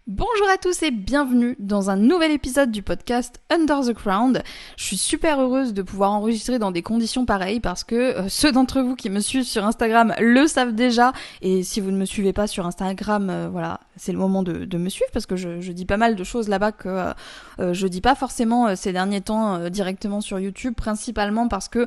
Bonjour à tous et bienvenue dans un nouvel épisode du podcast Under the Ground. Je suis super heureuse de pouvoir enregistrer dans des conditions pareilles parce que ceux d'entre vous qui me suivent sur Instagram le savent déjà, et si vous ne me suivez pas sur Instagram, voilà, c'est le moment de me suivre parce que je dis pas mal de choses là-bas que je dis pas forcément ces derniers temps directement sur YouTube, principalement parce que,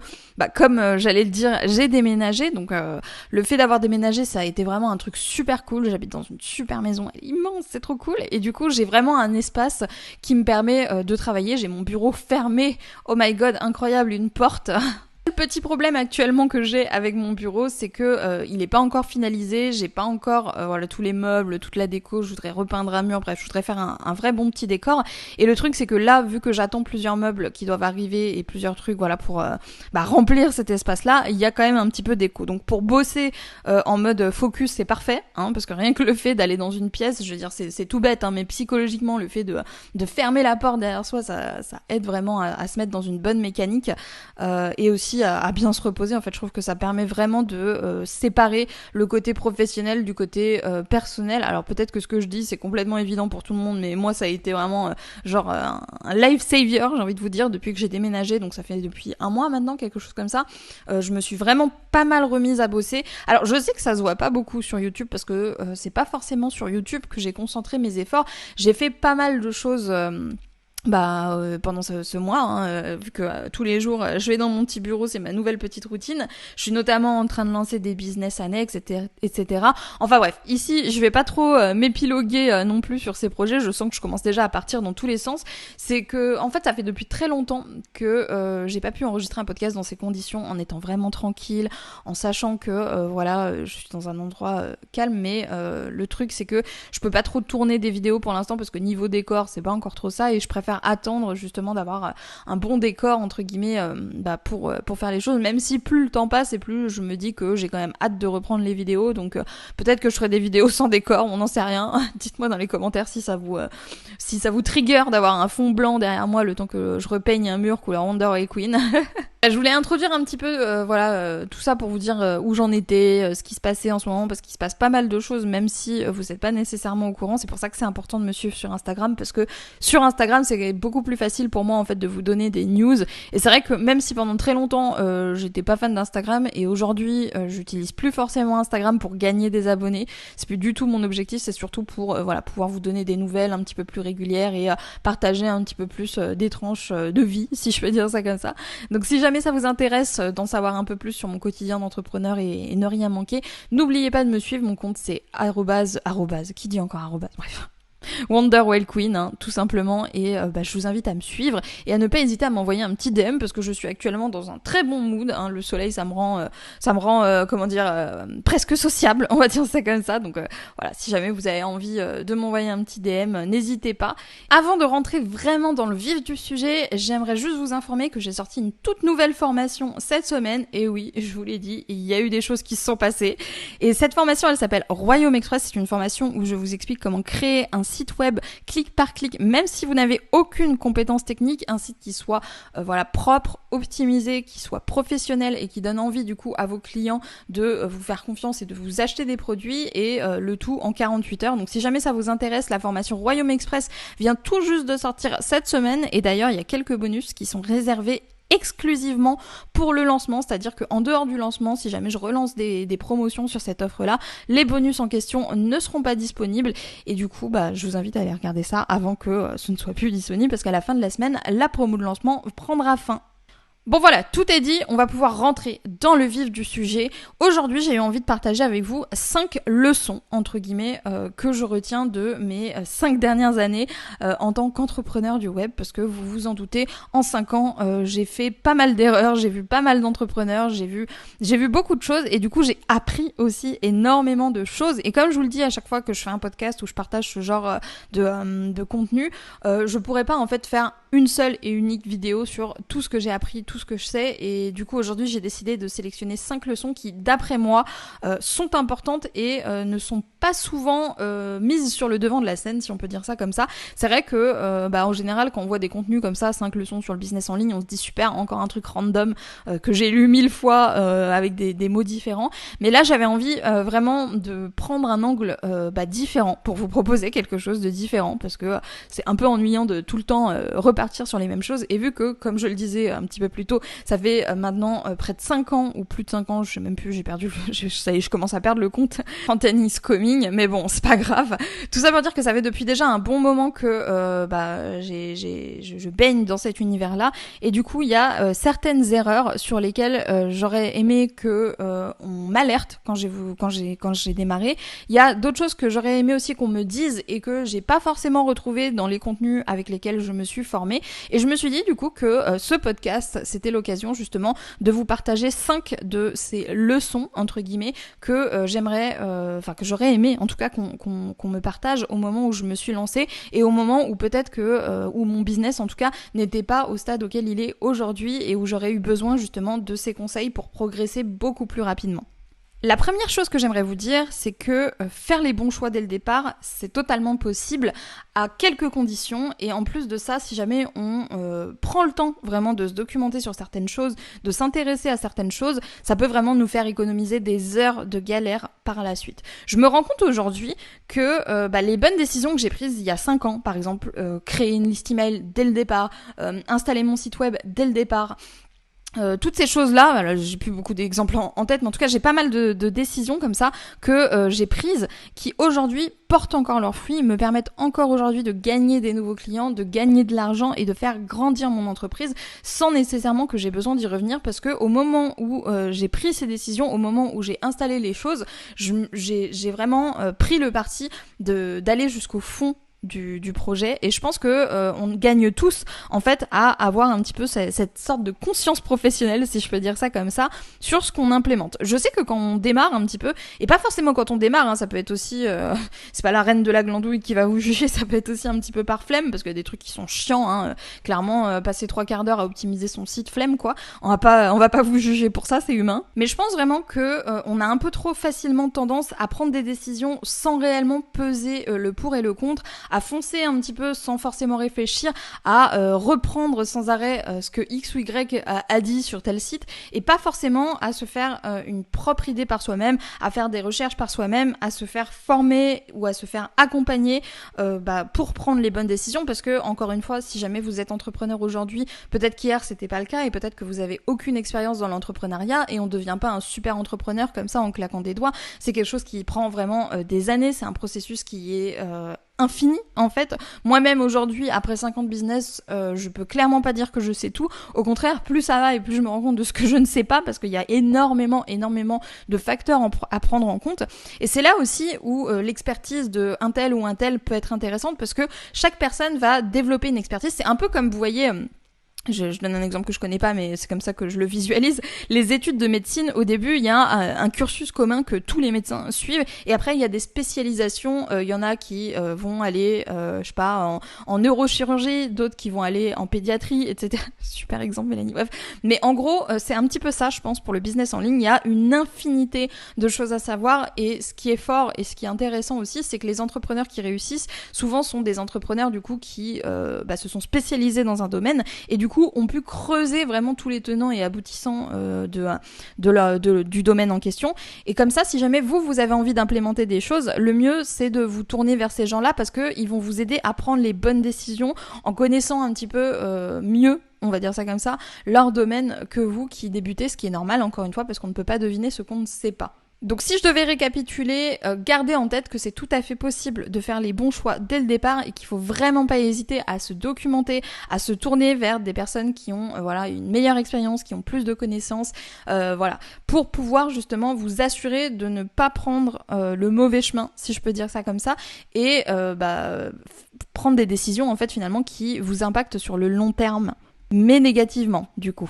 comme j'allais le dire, j'ai déménagé, donc le fait d'avoir déménagé, ça a été vraiment un truc super cool. J'habite dans une super maison, elle est immense, c'est trop cool. Et du coup, j'ai vraiment un espace qui me permet de travailler. J'ai mon bureau fermé. Oh my god, incroyable, une porte. Le petit problème actuellement que j'ai avec mon bureau, c'est que il est pas encore finalisé, j'ai pas encore voilà tous les meubles, toute la déco, je voudrais repeindre un mur, bref, je voudrais faire un vrai bon petit décor. Et le truc c'est que là, vu que j'attends plusieurs meubles qui doivent arriver et plusieurs trucs voilà pour remplir cet espace-là, il y a quand même un petit peu d'écho. Donc pour bosser en mode focus, c'est parfait, hein, parce que rien que le fait d'aller dans une pièce, je veux dire c'est tout bête, hein, mais psychologiquement le fait de fermer la porte derrière soi, ça aide vraiment à se mettre dans une bonne mécanique et aussi à bien se reposer. En fait, je trouve que ça permet vraiment de séparer le côté professionnel du côté personnel. Alors peut-être que ce que je dis c'est complètement évident pour tout le monde, mais moi ça a été vraiment un life savior, j'ai envie de vous dire, depuis que j'ai déménagé. Donc ça fait depuis un mois maintenant, quelque chose comme ça. Je me suis vraiment pas mal remise à bosser. Alors je sais que ça se voit pas beaucoup sur YouTube parce que c'est pas forcément sur YouTube que j'ai concentré mes efforts. J'ai fait pas mal de choses pendant ce mois, hein, vu que tous les jours je vais dans mon petit bureau, c'est ma nouvelle petite routine. Je suis notamment en train de lancer des business annexes, etc. Enfin bref, ici je vais pas trop m'épiloguer non plus sur ces projets. Je sens que je commence déjà à partir dans tous les sens. C'est que en fait ça fait depuis très longtemps que j'ai pas pu enregistrer un podcast dans ces conditions, en étant vraiment tranquille, en sachant que je suis dans un endroit calme. Mais le truc c'est que je peux pas trop tourner des vidéos pour l'instant parce que niveau décor c'est pas encore trop ça, et je préfère attendre justement d'avoir un bon décor entre guillemets pour faire les choses, même si plus le temps passe et plus je me dis que j'ai quand même hâte de reprendre les vidéos. Donc peut-être que je ferai des vidéos sans décor, on n'en sait rien. Dites-moi dans les commentaires si ça vous trigger d'avoir un fond blanc derrière moi le temps que je repeigne un mur couleur Wonder et Queen. Je voulais introduire un petit peu tout ça pour vous dire où j'en étais, ce qui se passait en ce moment, parce qu'il se passe pas mal de choses même si vous n'êtes pas nécessairement au courant. C'est pour ça que c'est important de me suivre sur Instagram, parce que sur Instagram c'est beaucoup plus facile pour moi en fait de vous donner des news. Et c'est vrai que même si pendant très longtemps j'étais pas fan d'Instagram, et aujourd'hui j'utilise plus forcément Instagram pour gagner des abonnés, c'est plus du tout mon objectif. C'est surtout pour pouvoir vous donner des nouvelles un petit peu plus régulières et partager un petit peu plus des tranches de vie, si je peux dire ça comme ça. Donc si jamais ça vous intéresse d'en savoir un peu plus sur mon quotidien d'entrepreneur et ne rien manquer, n'oubliez pas de me suivre. Mon compte c'est qui dit encore arrobase, bref, Wonder Well Queen, hein, tout simplement. Et je vous invite à me suivre et à ne pas hésiter à m'envoyer un petit DM, parce que je suis actuellement dans un très bon mood, hein. Le soleil ça me rend presque sociable, on va dire ça comme ça. Donc voilà, si jamais vous avez envie de m'envoyer un petit DM, n'hésitez pas. Avant de rentrer vraiment dans le vif du sujet, j'aimerais juste vous informer que j'ai sorti une toute nouvelle formation cette semaine. Et oui, je vous l'ai dit, il y a eu des choses qui se sont passées. Et cette formation, elle s'appelle Royaume Express. C'est une formation où je vous explique comment créer un site web clic par clic, même si vous n'avez aucune compétence technique, un site qui soit propre, optimisé, qui soit professionnel et qui donne envie du coup à vos clients de vous faire confiance et de vous acheter des produits, et le tout en 48 heures. Donc si jamais ça vous intéresse, la formation Royaume Express vient tout juste de sortir cette semaine, et d'ailleurs il y a quelques bonus qui sont réservés exclusivement pour le lancement, c'est-à-dire qu'en dehors du lancement, si jamais je relance des promotions sur cette offre-là, les bonus en question ne seront pas disponibles, et du coup je vous invite à aller regarder ça avant que ce ne soit plus disponible, parce qu'à la fin de la semaine, la promo de lancement prendra fin. Bon voilà, tout est dit, on va pouvoir rentrer dans le vif du sujet. Aujourd'hui, j'ai eu envie de partager avec vous 5 leçons, entre guillemets, que je retiens de mes 5 dernières années en tant qu'entrepreneur du web, parce que vous vous en doutez, en 5 ans, j'ai fait pas mal d'erreurs, j'ai vu pas mal d'entrepreneurs, j'ai vu beaucoup de choses, et du coup, j'ai appris aussi énormément de choses. Et comme je vous le dis à chaque fois que je fais un podcast où je partage ce genre de contenu, je pourrais pas en fait faire une seule et unique vidéo sur tout ce que j'ai appris, tout tout ce que je sais, et du coup aujourd'hui j'ai décidé de sélectionner 5 leçons qui d'après moi sont importantes et ne sont pas souvent mises sur le devant de la scène, si on peut dire ça comme ça. C'est vrai que en général quand on voit des contenus comme ça, 5 leçons sur le business en ligne, on se dit super, encore un truc random que j'ai lu 1000 fois avec des mots différents, mais là j'avais envie vraiment de prendre un angle différent pour vous proposer quelque chose de différent, parce que c'est un peu ennuyant de tout le temps repartir sur les mêmes choses, et vu que, comme je le disais un petit peu plus tôt, ça fait maintenant près de 5 ans, ou plus de 5 ans, je sais même plus, j'ai perdu, ça y est, je commence à perdre le compte, Fantasy is coming, mais bon, c'est pas grave. Tout ça pour dire que ça fait depuis déjà un bon moment que je baigne dans cet univers-là, et du coup, il y a certaines erreurs sur lesquelles j'aurais aimé que on m'alerte quand j'ai démarré. Il y a d'autres choses que j'aurais aimé aussi qu'on me dise et que j'ai pas forcément retrouvé dans les contenus avec lesquels je me suis formée, et je me suis dit du coup que ce podcast c'était l'occasion justement de vous partager 5 de ces leçons entre guillemets que j'aimerais, que j'aurais aimé en tout cas qu'on me partage au moment où je me suis lancée, et au moment où peut-être que où mon business en tout cas n'était pas au stade auquel il est aujourd'hui, et où j'aurais eu besoin justement de ces conseils pour progresser beaucoup plus rapidement. La première chose que j'aimerais vous dire, c'est que faire les bons choix dès le départ, c'est totalement possible à quelques conditions, et en plus de ça, si jamais on prend le temps vraiment de se documenter sur certaines choses, de s'intéresser à certaines choses, ça peut vraiment nous faire économiser des heures de galère par la suite. Je me rends compte aujourd'hui que les bonnes décisions que j'ai prises il y a 5 ans, par exemple créer une liste email dès le départ, installer mon site web dès le départ, toutes ces choses-là, voilà, j'ai plus beaucoup d'exemples en tête, mais en tout cas j'ai pas mal de décisions comme ça que j'ai prises, qui aujourd'hui portent encore leurs fruits, me permettent encore aujourd'hui de gagner des nouveaux clients, de gagner de l'argent et de faire grandir mon entreprise sans nécessairement que j'ai besoin d'y revenir, parce que au moment où j'ai pris ces décisions, au moment où j'ai installé les choses, j'ai vraiment pris le parti d'aller jusqu'au fond du projet, et je pense que on gagne tous en fait à avoir un petit peu cette sorte de conscience professionnelle, si je peux dire ça comme ça, sur ce qu'on implémente. Je sais que quand on démarre un petit peu, et pas forcément quand on démarre, hein, ça peut être aussi c'est pas la reine de la glandouille qui va vous juger, ça peut être aussi un petit peu par flemme, parce qu'il y a des trucs qui sont chiants, hein, clairement passer 3/4 d'heure à optimiser son site, flemme quoi, on va pas vous juger pour ça, c'est humain, mais je pense vraiment que on a un peu trop facilement tendance à prendre des décisions sans réellement peser le pour et le contre, à foncer un petit peu sans forcément réfléchir, à reprendre sans arrêt ce que X ou Y a dit sur tel site, et pas forcément à se faire une propre idée par soi-même, à faire des recherches par soi-même, à se faire former ou à se faire accompagner pour prendre les bonnes décisions, parce que encore une fois, si jamais vous êtes entrepreneur aujourd'hui, peut-être qu'hier c'était pas le cas, et peut-être que vous avez aucune expérience dans l'entrepreneuriat, et on devient pas un super entrepreneur comme ça en claquant des doigts, c'est quelque chose qui prend vraiment des années, c'est un processus qui est infini en fait. Moi-même aujourd'hui, après 5 ans de business, je peux clairement pas dire que je sais tout. Au contraire, plus ça va et plus je me rends compte de ce que je ne sais pas, parce qu'il y a énormément de facteurs à prendre en compte. Et c'est là aussi où l'expertise de un tel ou un tel peut être intéressante, parce que chaque personne va développer une expertise. C'est un peu comme vous voyez... Je donne un exemple que je connais pas, mais c'est comme ça que je le visualise. Les études de médecine, au début, il y a un cursus commun que tous les médecins suivent, et après il y a des spécialisations. Il y en a qui vont aller, en neurochirurgie, d'autres qui vont aller en pédiatrie, etc. Super exemple, Mélanie. Bref, mais en gros, c'est un petit peu ça, je pense, pour le business en ligne. Il y a une infinité de choses à savoir, et ce qui est fort et ce qui est intéressant aussi, c'est que les entrepreneurs qui réussissent souvent sont des entrepreneurs du coup qui se sont spécialisés dans un domaine, et du coup ont pu creuser vraiment tous les tenants et aboutissants du domaine en question. Et comme ça, si jamais vous avez envie d'implémenter des choses, le mieux c'est de vous tourner vers ces gens-là, parce qu'ils vont vous aider à prendre les bonnes décisions en connaissant un petit peu mieux, on va dire ça comme ça, leur domaine que vous qui débutez, ce qui est normal encore une fois, parce qu'on ne peut pas deviner ce qu'on ne sait pas. Donc si je devais récapituler, gardez en tête que c'est tout à fait possible de faire les bons choix dès le départ, et qu'il faut vraiment pas hésiter à se documenter, à se tourner vers des personnes qui ont une meilleure expérience, qui ont plus de connaissances, pour pouvoir justement vous assurer de ne pas prendre le mauvais chemin, si je peux dire ça comme ça, et prendre des décisions en fait finalement qui vous impactent sur le long terme, mais négativement du coup.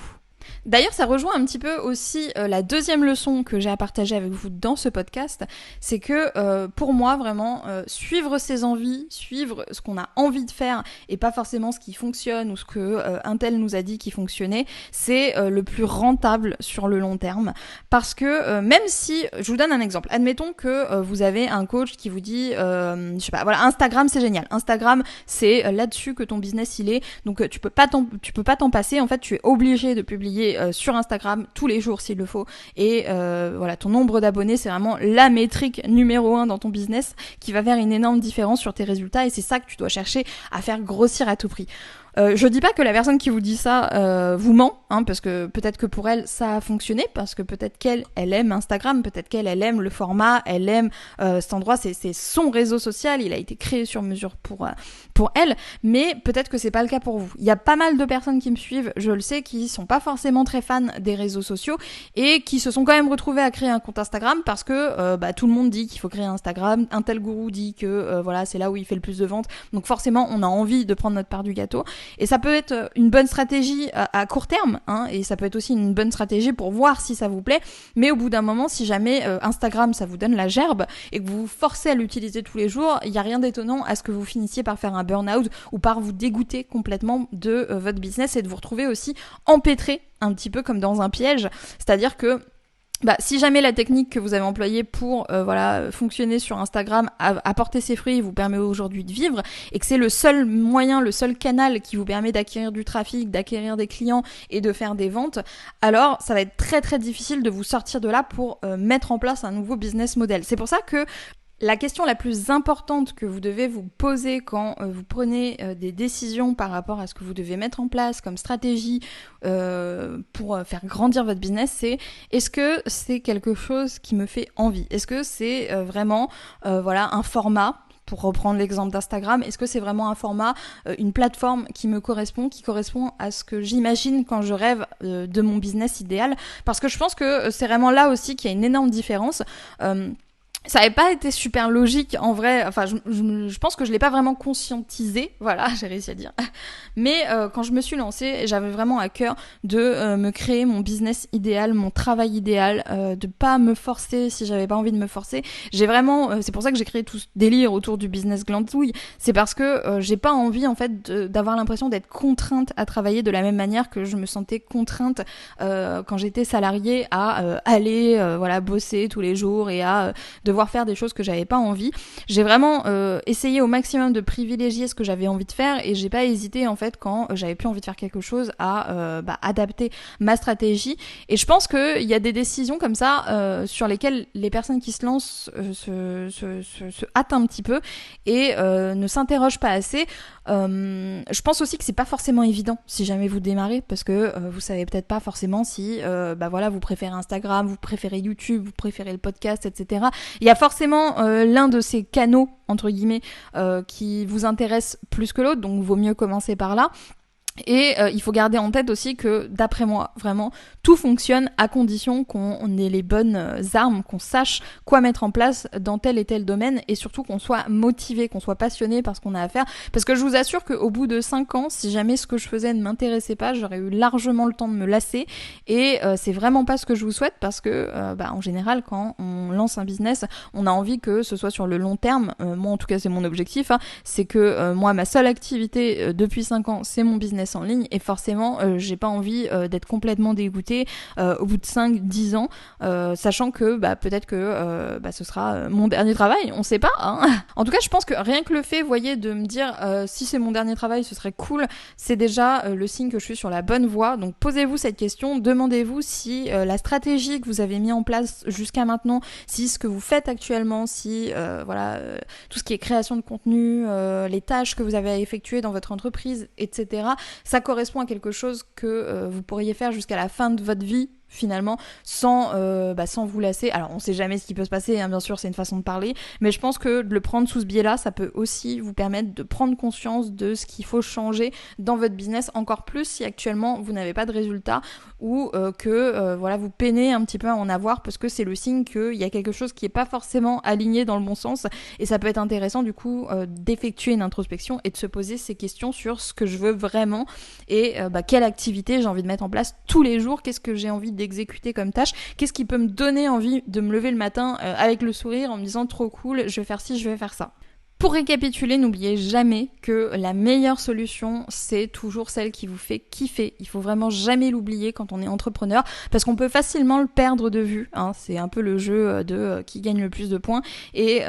D'ailleurs, ça rejoint un petit peu aussi la deuxième leçon que j'ai à partager avec vous dans ce podcast, c'est que pour moi, vraiment, suivre ses envies, suivre ce qu'on a envie de faire et pas forcément ce qui fonctionne ou ce que un tel nous a dit qui fonctionnait, c'est le plus rentable sur le long terme. Parce que même si, je vous donne un exemple, admettons que vous avez un coach qui vous dit, je sais pas, voilà, Instagram c'est génial, Instagram c'est là-dessus que ton business il est, donc tu peux pas t'en passer, en fait tu es obligé de publier sur Instagram tous les jours s'il le faut, et voilà, ton nombre d'abonnés c'est vraiment la métrique numéro 1 dans ton business qui va faire une énorme différence sur tes résultats, et c'est ça que tu dois chercher à faire grossir à tout prix. Je dis pas que la personne qui vous dit ça vous ment, hein, parce que peut-être que pour elle ça a fonctionné, parce que peut-être qu'elle aime Instagram, peut-être qu'elle aime le format, elle aime cet endroit, c'est son réseau social, il a été créé sur mesure pour elle, mais peut-être que c'est pas le cas pour vous. Il y a pas mal de personnes qui me suivent, je le sais, qui sont pas forcément très fans des réseaux sociaux et qui se sont quand même retrouvés à créer un compte Instagram parce que tout le monde dit qu'il faut créer un Instagram, un tel gourou dit que voilà, c'est là où il fait le plus de ventes, donc forcément on a envie de prendre notre part du gâteau. Et ça peut être une bonne stratégie à court terme, hein, et ça peut être aussi une bonne stratégie pour voir si ça vous plaît, mais au bout d'un moment, si jamais Instagram ça vous donne la gerbe et que vous vous forcez à l'utiliser tous les jours, il n'y a rien d'étonnant à ce que vous finissiez par faire un burn-out ou par vous dégoûter complètement de votre business et de vous retrouver aussi empêtré un petit peu comme dans un piège, c'est-à-dire que si jamais la technique que vous avez employée pour fonctionner sur Instagram apporter ses fruits, vous permet aujourd'hui de vivre, et que c'est le seul moyen, le seul canal qui vous permet d'acquérir du trafic, d'acquérir des clients et de faire des ventes, alors ça va être très très difficile de vous sortir de là pour mettre en place un nouveau business model. C'est pour ça que la question la plus importante que vous devez vous poser quand vous prenez des décisions par rapport à ce que vous devez mettre en place comme stratégie pour faire grandir votre business, c'est est-ce que c'est quelque chose qui me fait envie ? Est-ce que c'est vraiment un format ? Pour reprendre l'exemple d'Instagram, est-ce que c'est vraiment un format, une plateforme qui me correspond, qui correspond à ce que j'imagine quand je rêve de mon business idéal ? Parce que je pense que c'est vraiment là aussi qu'il y a une énorme différence. Ça n'avait pas été super logique en vrai, enfin je pense que je l'ai pas vraiment conscientisé, voilà, j'ai réussi à dire. Mais quand je me suis lancée, j'avais vraiment à cœur de me créer mon business idéal, mon travail idéal, de pas me forcer si j'avais pas envie de me forcer. J'ai vraiment, c'est pour ça que j'ai créé tout ce délire autour du business glandouille, c'est parce que j'ai pas envie en fait d'avoir l'impression d'être contrainte à travailler de la même manière que je me sentais contrainte quand j'étais salariée à aller bosser tous les jours et à devoir faire des choses que j'avais pas envie. J'ai vraiment essayé au maximum de privilégier ce que j'avais envie de faire et j'ai pas hésité en fait quand j'avais plus envie de faire quelque chose à adapter ma stratégie. Et je pense qu'il y a des décisions comme ça sur lesquelles les personnes qui se lancent se hâtent un petit peu et ne s'interrogent pas assez. Je pense aussi que c'est pas forcément évident si jamais vous démarrez parce que vous savez peut-être pas forcément si vous préférez Instagram, vous préférez YouTube, vous préférez le podcast, etc. Il y a forcément l'un de ces canaux entre guillemets qui vous intéresse plus que l'autre, donc vaut mieux commencer par là. Et il faut garder en tête aussi que, d'après moi, vraiment, tout fonctionne à condition qu'on ait les bonnes armes, qu'on sache quoi mettre en place dans tel et tel domaine, et surtout qu'on soit motivé, qu'on soit passionné par ce qu'on a à faire. Parce que je vous assure qu'au bout de 5 ans, si jamais ce que je faisais ne m'intéressait pas, j'aurais eu largement le temps de me lasser, et c'est vraiment pas ce que je vous souhaite, parce que, en général, quand on lance un business, on a envie que ce soit sur le long terme. Moi, en tout cas, c'est mon objectif, c'est que moi, ma seule activité depuis 5 ans, c'est mon business en ligne et forcément j'ai pas envie d'être complètement dégoûtée au bout de 5-10 ans sachant que peut-être que ce sera mon dernier travail, on sait pas hein. En tout cas je pense que rien que le fait de me dire si c'est mon dernier travail ce serait cool, c'est déjà le signe que je suis sur la bonne voie. Donc posez-vous cette question, demandez-vous si la stratégie que vous avez mis en place jusqu'à maintenant, si ce que vous faites actuellement, si tout ce qui est création de contenu, les tâches que vous avez à effectuer dans votre entreprise, etc., ça correspond à quelque chose que vous pourriez faire jusqu'à la fin de votre vie finalement sans vous lasser. Alors on sait jamais ce qui peut se passer, hein, bien sûr c'est une façon de parler, mais je pense que de le prendre sous ce biais-là, ça peut aussi vous permettre de prendre conscience de ce qu'il faut changer dans votre business, encore plus si actuellement vous n'avez pas de résultats ou que vous peinez un petit peu à en avoir, parce que c'est le signe qu'il y a quelque chose qui n'est pas forcément aligné dans le bon sens, et ça peut être intéressant du coup d'effectuer une introspection et de se poser ces questions sur ce que je veux vraiment et quelle activité j'ai envie de mettre en place tous les jours, qu'est-ce que j'ai envie d'exécuter comme tâche, qu'est-ce qui peut me donner envie de me lever le matin avec le sourire en me disant trop cool, je vais faire ci, je vais faire ça. Pour récapituler, n'oubliez jamais que la meilleure solution, c'est toujours celle qui vous fait kiffer. Il faut vraiment jamais l'oublier quand on est entrepreneur, parce qu'on peut facilement le perdre de vue, hein. C'est un peu le jeu de qui gagne le plus de points, et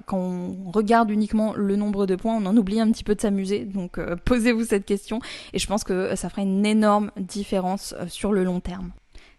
quand on regarde uniquement le nombre de points, on en oublie un petit peu de s'amuser. Donc posez-vous cette question, et je pense que ça fera une énorme différence sur le long terme.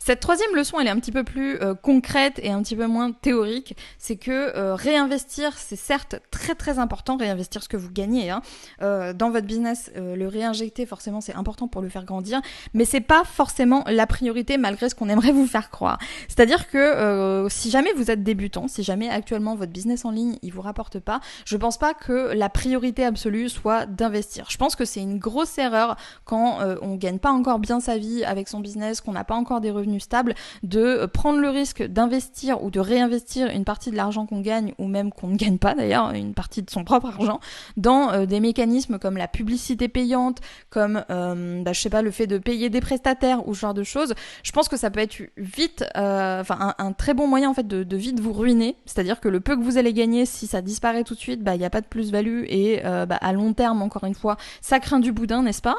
Cette troisième leçon, elle est un petit peu plus concrète et un petit peu moins théorique. C'est que réinvestir, c'est certes très très important, réinvestir ce que vous gagnez dans votre business. Le réinjecter, forcément, c'est important pour le faire grandir, mais c'est pas forcément la priorité malgré ce qu'on aimerait vous faire croire. C'est-à-dire que si jamais vous êtes débutant, si jamais actuellement votre business en ligne, il vous rapporte pas, je pense pas que la priorité absolue soit d'investir. Je pense que c'est une grosse erreur quand on gagne pas encore bien sa vie avec son business, qu'on n'a pas encore des revenus stable, de prendre le risque d'investir ou de réinvestir une partie de l'argent qu'on gagne, ou même qu'on ne gagne pas d'ailleurs, une partie de son propre argent, dans des mécanismes comme la publicité payante, comme le fait de payer des prestataires ou ce genre de choses. Je pense que ça peut être vite un très bon moyen en fait de vite vous ruiner, c'est-à-dire que le peu que vous allez gagner, si ça disparaît tout de suite, il n'y a pas de plus-value, et à long terme, encore une fois, ça craint du boudin, n'est-ce pas?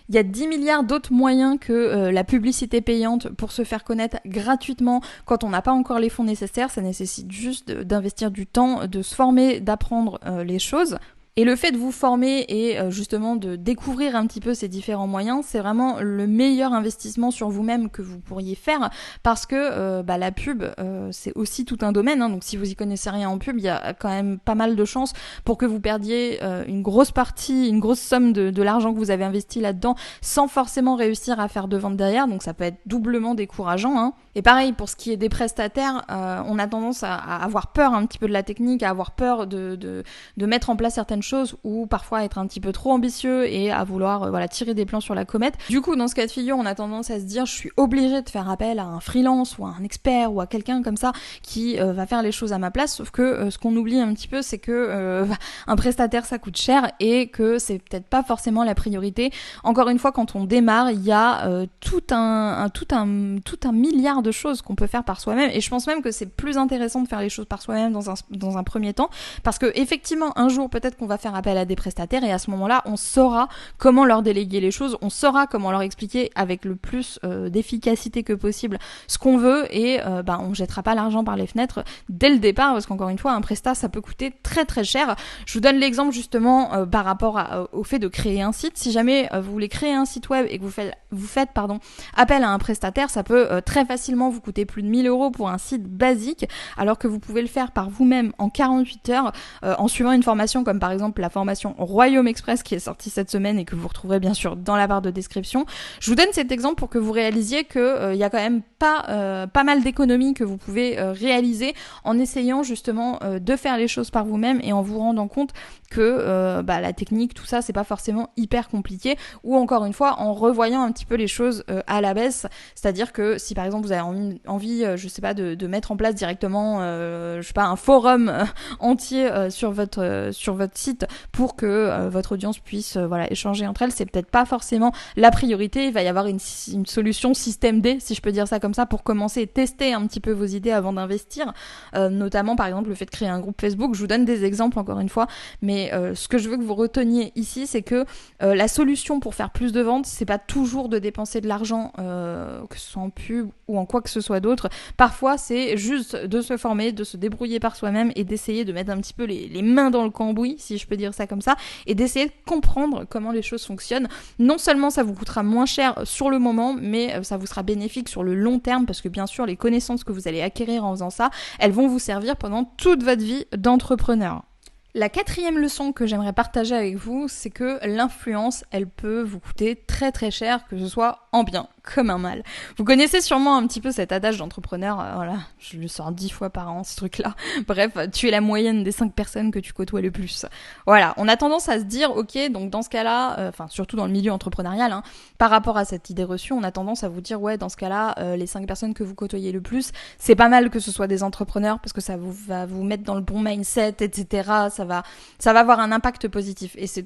Il y a 10 milliards d'autres moyens que la publicité payante pour se faire connaître gratuitement quand on n'a pas encore les fonds nécessaires. Ça nécessite juste d'investir du temps, de se former, d'apprendre les choses. Et le fait de vous former et justement de découvrir un petit peu ces différents moyens, c'est vraiment le meilleur investissement sur vous-même que vous pourriez faire, parce que la pub, c'est aussi tout un domaine, hein. Donc si vous y connaissez rien en pub, il y a quand même pas mal de chances pour que vous perdiez une grosse somme de l'argent que vous avez investi là-dedans sans forcément réussir à faire de vente derrière. Donc ça peut être doublement décourageant, hein. Et pareil, pour ce qui est des prestataires, on a tendance à avoir peur un petit peu de la technique, à avoir peur de mettre en place certaines choses, ou parfois être un petit peu trop ambitieux et à vouloir tirer des plans sur la comète. Du coup, dans ce cas de figure, on a tendance à se dire je suis obligée de faire appel à un freelance ou à un expert ou à quelqu'un comme ça qui va faire les choses à ma place. Sauf que ce qu'on oublie un petit peu, c'est que un prestataire ça coûte cher et que c'est peut-être pas forcément la priorité. Encore une fois, quand on démarre, il y a tout un milliard de choses qu'on peut faire par soi-même, et je pense même que c'est plus intéressant de faire les choses par soi-même dans un premier temps, parce que effectivement un jour peut-être qu'on va faire appel à des prestataires, et à ce moment-là on saura comment leur déléguer les choses, on saura comment leur expliquer avec le plus d'efficacité que possible ce qu'on veut, et on jettera pas l'argent par les fenêtres dès le départ, parce qu'encore une fois un prestat ça peut coûter très très cher. Je vous donne l'exemple justement par rapport au fait de créer un site. Si jamais vous voulez créer un site web et que vous faites appel à un prestataire, ça peut très facilement vous coûter plus de 1 000 € pour un site basique, alors que vous pouvez le faire par vous-même en 48 heures en suivant une formation comme par exemple la formation Royaume Express qui est sortie cette semaine et que vous retrouverez bien sûr dans la barre de description. Je vous donne cet exemple pour que vous réalisiez que y a quand même pas mal d'économies que vous pouvez réaliser en essayant justement de faire les choses par vous-même, et en vous rendant compte que la technique, tout ça, c'est pas forcément hyper compliqué, ou encore une fois en revoyant un petit peu les choses à la baisse. C'est-à-dire que si par exemple vous avez envie de mettre en place directement un forum entier sur votre site pour que votre audience puisse échanger entre elles, c'est peut-être pas forcément la priorité. Il va y avoir une solution système D, si je peux dire ça comme ça, pour commencer et tester un petit peu vos idées avant d'investir, notamment par exemple le fait de créer un groupe Facebook. Je vous donne des exemples encore une fois, mais ce que je veux que vous reteniez ici, c'est que la solution pour faire plus de ventes, c'est pas toujours de dépenser de l'argent, que ce soit en pub ou en quoi que ce soit d'autre. Parfois c'est juste de se former, de se débrouiller par soi-même et d'essayer de mettre un petit peu les mains dans le cambouis, si je peux dire ça comme ça, et d'essayer de comprendre comment les choses fonctionnent. Non seulement ça vous coûtera moins cher sur le moment, mais ça vous sera bénéfique sur le long terme, parce que bien sûr les connaissances que vous allez acquérir en faisant ça, elles vont vous servir pendant toute votre vie d'entrepreneur. La quatrième leçon que j'aimerais partager avec vous, c'est que l'influence, elle peut vous coûter très très cher, que ce soit en bien comme un mal. Vous connaissez sûrement un petit peu cet adage d'entrepreneur, voilà, je le sors 10 fois par an, ce truc-là. Bref, tu es la moyenne des 5 personnes que tu côtoies le plus. Voilà, on a tendance à se dire, ok, donc dans ce cas-là, surtout dans le milieu entrepreneurial, par rapport à cette idée reçue, on a tendance à vous dire, ouais, dans ce cas-là, les 5 personnes que vous côtoyez le plus, c'est pas mal que ce soit des entrepreneurs, parce que ça va vous mettre dans le bon mindset, etc. Ça va avoir un impact positif. Et c'est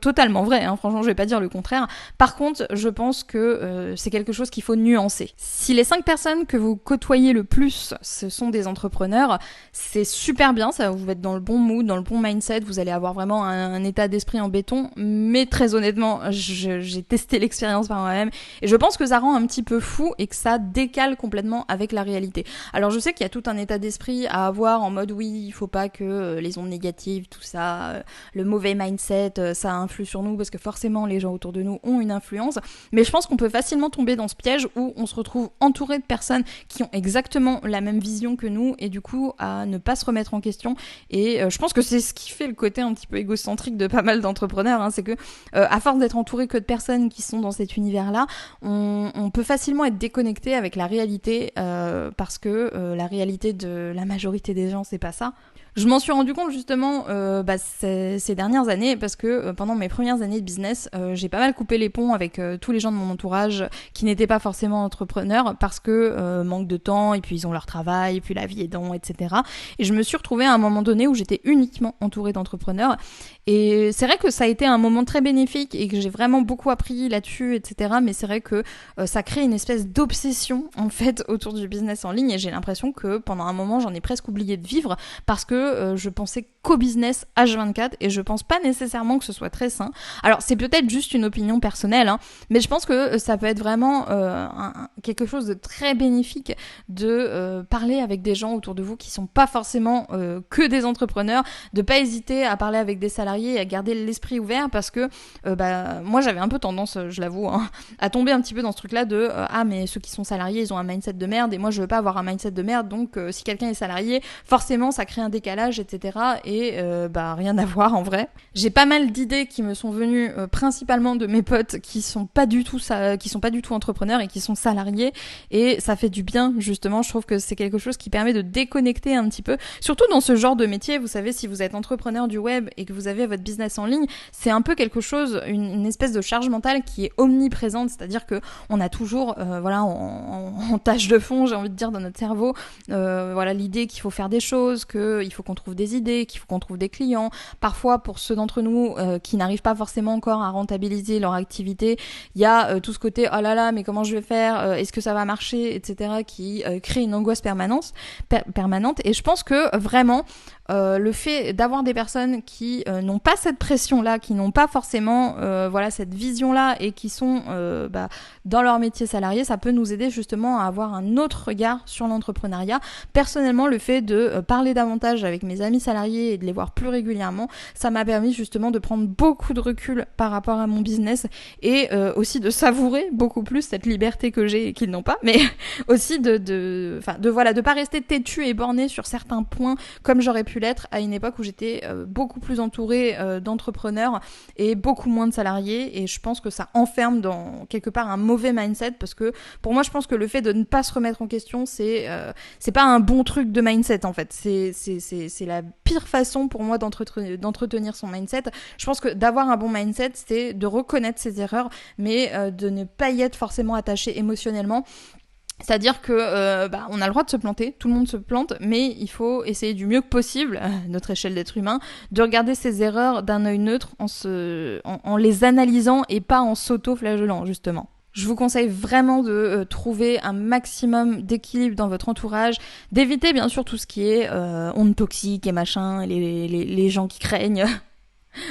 totalement vrai, franchement, je vais pas dire le contraire. Par contre, je pense que c'est quelque chose qu'il faut nuancer. Si les 5 personnes que vous côtoyez le plus, ce sont des entrepreneurs, c'est super bien, ça va vous mettre dans le bon mood, dans le bon mindset, vous allez avoir vraiment un état d'esprit en béton, mais très honnêtement, j'ai testé l'expérience par moi-même, et je pense que ça rend un petit peu fou et que ça décale complètement avec la réalité. Alors je sais qu'il y a tout un état d'esprit à avoir en mode oui, il faut pas que les ondes négatives, tout ça, le mauvais mindset, ça influe sur nous, parce que forcément les gens autour de nous ont une influence, mais je pense qu'on peut facilement tomber dans ce piège où on se retrouve entouré de personnes qui ont exactement la même vision que nous, et du coup à ne pas se remettre en question. Et je pense que c'est ce qui fait le côté un petit peu égocentrique de pas mal d'entrepreneurs, c'est que à force d'être entouré que de personnes qui sont dans cet univers-là, on peut facilement être déconnecté avec la réalité, parce que la réalité de la majorité des gens, c'est pas ça. Je m'en suis rendu compte justement ces dernières années, parce que pendant mes premières années de business, j'ai pas mal coupé les ponts avec tous les gens de mon entourage qui n'étaient pas forcément entrepreneurs, parce que manque de temps, et puis ils ont leur travail, et puis la vie aidant, etc. Et je me suis retrouvée à un moment donné où j'étais uniquement entourée d'entrepreneurs. Et c'est vrai que ça a été un moment très bénéfique et que j'ai vraiment beaucoup appris là-dessus, etc. Mais c'est vrai que ça crée une espèce d'obsession en fait autour du business en ligne, et j'ai l'impression que pendant un moment j'en ai presque oublié de vivre, parce que je pensais qu'au business H24, et je pense pas nécessairement que ce soit très sain. Alors c'est peut-être juste une opinion personnelle, mais je pense que ça peut être vraiment quelque chose de très bénéfique de parler avec des gens autour de vous qui sont pas forcément que des entrepreneurs, de pas hésiter à parler avec des salariés et à garder l'esprit ouvert, parce que moi j'avais un peu tendance, je l'avoue, à tomber un petit peu dans ce truc-là de ah mais ceux qui sont salariés ils ont un mindset de merde, et moi je veux pas avoir un mindset de merde, donc si quelqu'un est salarié, forcément ça crée un décalage, etc. Et rien à voir en vrai. J'ai pas mal d'idées qui me sont venues principalement de mes potes qui sont pas du tout entrepreneurs et qui sont salariés, et ça fait du bien justement. Je trouve que c'est quelque chose qui permet de déconnecter un petit peu, surtout dans ce genre de métier. Vous savez, si vous êtes entrepreneur du web et que vous avez votre business en ligne, c'est un peu quelque chose, une espèce de charge mentale qui est omniprésente, c'est-à-dire que on a toujours en tâche de fond, j'ai envie de dire, dans notre cerveau, l'idée qu'il faut faire des choses, qu'il faut qu'on trouve des idées, qu'il faut qu'on trouve des clients. Parfois, pour ceux d'entre nous qui n'arrivent pas forcément encore à rentabiliser leur activité, il y a tout ce côté oh là là, mais comment je vais faire, est-ce que ça va marcher, etc., qui crée une angoisse permanente. Et je pense que vraiment le fait d'avoir des personnes qui n'ont pas cette pression-là, qui n'ont pas forcément cette vision-là, et qui sont dans leur métier salarié, ça peut nous aider justement à avoir un autre regard sur l'entrepreneuriat. Personnellement, le fait de parler davantage avec mes amis salariés et de les voir plus régulièrement, ça m'a permis justement de prendre beaucoup de recul par rapport à mon business, et aussi de savourer beaucoup plus cette liberté que j'ai et qu'ils n'ont pas, mais aussi de pas rester têtu et borné sur certains points comme j'aurais pu l'être à une époque où j'étais beaucoup plus entourée d'entrepreneurs et beaucoup moins de salariés. Et je pense que ça enferme dans quelque part un mauvais mindset, parce que pour moi je pense que le fait de ne pas se remettre en question, c'est pas un bon truc de mindset en fait. C'est la pire façon pour moi d'entretenir son mindset. Je pense que d'avoir un bon mindset, c'est de reconnaître ses erreurs, mais de ne pas y être forcément attaché émotionnellement. C'est-à-dire que on a le droit de se planter, tout le monde se plante, mais il faut essayer du mieux que possible, notre échelle d'être humain, de regarder ses erreurs d'un œil neutre en les analysant et pas en s'auto-flagellant justement. Je vous conseille vraiment de trouver un maximum d'équilibre dans votre entourage, d'éviter bien sûr tout ce qui est ondes toxiques et machin, les gens qui craignent.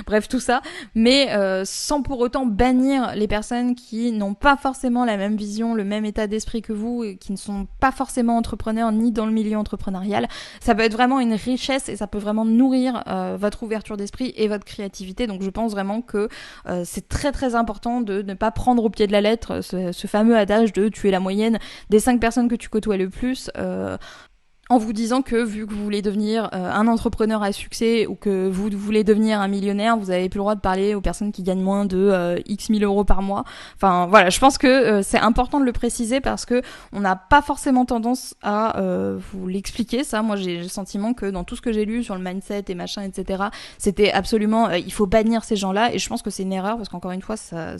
Bref, tout ça, mais sans pour autant bannir les personnes qui n'ont pas forcément la même vision, le même état d'esprit que vous, et qui ne sont pas forcément entrepreneurs ni dans le milieu entrepreneurial. Ça peut être vraiment une richesse, et ça peut vraiment nourrir votre ouverture d'esprit et votre créativité. Donc je pense vraiment que c'est très très important de ne pas prendre au pied de la lettre ce fameux adage de tu es la moyenne des 5 personnes que tu côtoies le plus. en vous disant que vu que vous voulez devenir un entrepreneur à succès ou que vous voulez devenir un millionnaire, vous avez plus le droit de parler aux personnes qui gagnent moins de X 1000 euros par mois. Enfin voilà, je pense que c'est important de le préciser parce que on n'a pas forcément tendance à vous l'expliquer ça. Moi j'ai le sentiment que dans tout ce que j'ai lu sur le mindset et machin, etc., c'était absolument il faut bannir ces gens-là, et je pense que c'est une erreur parce qu'encore une fois c'est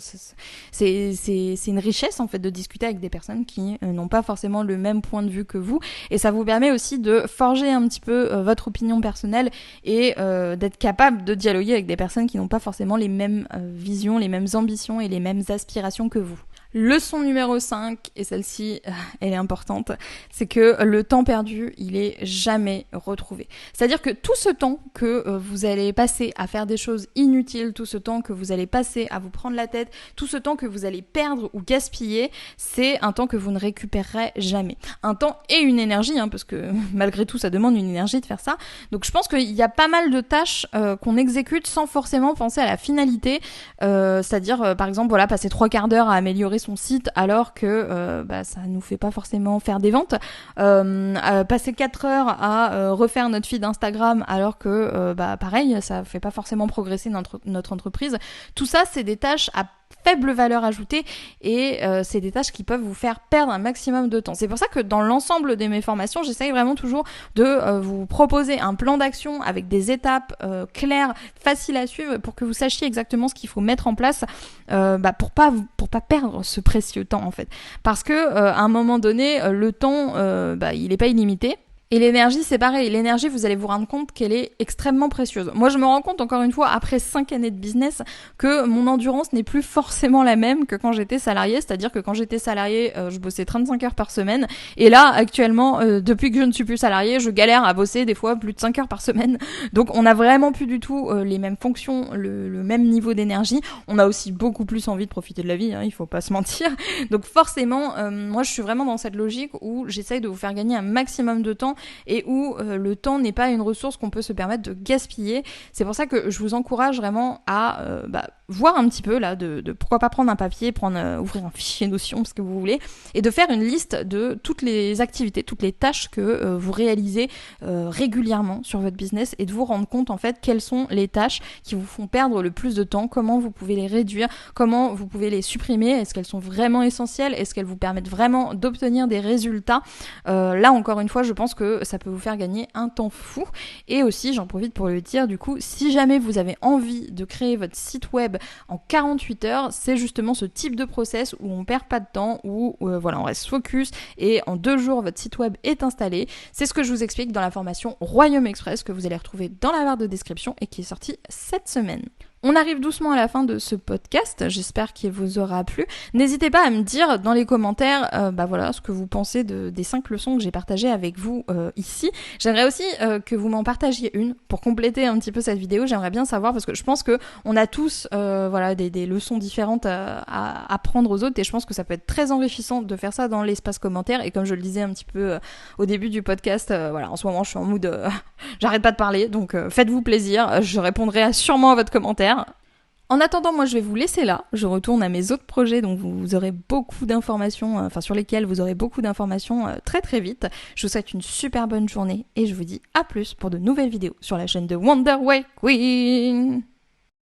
une richesse en fait de discuter avec des personnes qui n'ont pas forcément le même point de vue que vous, et ça vous permet aussi de forger un petit peu votre opinion personnelle et d'être capable de dialoguer avec des personnes qui n'ont pas forcément les mêmes visions, les mêmes ambitions et les mêmes aspirations que vous. Leçon numéro 5, et celle-ci, elle est importante, c'est que le temps perdu, il est jamais retrouvé. C'est-à-dire que tout ce temps que vous allez passer à faire des choses inutiles, tout ce temps que vous allez passer à vous prendre la tête, tout ce temps que vous allez perdre ou gaspiller, c'est un temps que vous ne récupérerez jamais. Un temps et une énergie, parce que malgré tout, ça demande une énergie de faire ça. Donc je pense qu'il y a pas mal de tâches qu'on exécute sans forcément penser à la finalité, c'est-à-dire par exemple, voilà, passer 3 quarts d'heure à améliorer son site alors que ça nous fait pas forcément faire des ventes, passer 4 heures à refaire notre feed Instagram alors que pareil, ça fait pas forcément progresser notre entreprise. Tout ça, c'est des tâches à faible valeur ajoutée et c'est des tâches qui peuvent vous faire perdre un maximum de temps. C'est pour ça que dans l'ensemble de mes formations, j'essaye vraiment toujours de vous proposer un plan d'action avec des étapes claires, faciles à suivre pour que vous sachiez exactement ce qu'il faut mettre en place pour pas perdre ce précieux temps en fait. Parce que à un moment donné, le temps il est pas illimité. Et l'énergie, c'est pareil. L'énergie, vous allez vous rendre compte qu'elle est extrêmement précieuse. Moi, je me rends compte, encore une fois, après 5 années de business, que mon endurance n'est plus forcément la même que quand j'étais salariée. C'est-à-dire que quand j'étais salariée, je bossais 35 heures par semaine. Et là, actuellement, depuis que je ne suis plus salariée, je galère à bosser des fois plus de 5 heures par semaine. Donc, on n'a vraiment plus du tout les mêmes fonctions, le même niveau d'énergie. On a aussi beaucoup plus envie de profiter de la vie, il faut pas se mentir. Donc, forcément, moi, je suis vraiment dans cette logique où j'essaye de vous faire gagner un maximum de temps et où le temps n'est pas une ressource qu'on peut se permettre de gaspiller. C'est pour ça que je vous encourage vraiment à voir un petit peu là, de pourquoi pas prendre un papier, ouvrir un fichier Notion, ce que vous voulez, et de faire une liste de toutes les activités, toutes les tâches que vous réalisez régulièrement sur votre business, et de vous rendre compte en fait quelles sont les tâches qui vous font perdre le plus de temps, comment vous pouvez les réduire, comment vous pouvez les supprimer, est-ce qu'elles sont vraiment essentielles, est-ce qu'elles vous permettent vraiment d'obtenir des résultats. Là encore une fois, je pense que ça peut vous faire gagner un temps fou. Et aussi, j'en profite pour le dire, du coup, si jamais vous avez envie de créer votre site web en 48 heures, c'est justement ce type de process où on perd pas de temps, où on reste focus, et en 2 jours, votre site web est installé. C'est ce que je vous explique dans la formation Royaume Express que vous allez retrouver dans la barre de description et qui est sortie cette semaine. On arrive doucement à la fin de ce podcast, j'espère qu'il vous aura plu. N'hésitez pas à me dire dans les commentaires ce que vous pensez des 5 leçons que j'ai partagées avec vous ici. J'aimerais aussi que vous m'en partagiez une pour compléter un petit peu cette vidéo. J'aimerais bien savoir, parce que je pense que on a tous des leçons différentes à apprendre aux autres, et je pense que ça peut être très enrichissant de faire ça dans l'espace commentaire. Et comme je le disais un petit peu au début du podcast, en ce moment je suis en mood j'arrête pas de parler, donc faites-vous plaisir, je répondrai sûrement à votre commentaire. En attendant, moi je vais vous laisser là, je retourne à mes autres projets dont vous aurez beaucoup d'informations, sur lesquels vous aurez beaucoup d'informations très très vite. Je vous souhaite une super bonne journée et je vous dis à plus pour de nouvelles vidéos sur la chaîne de Wonder Way Queen.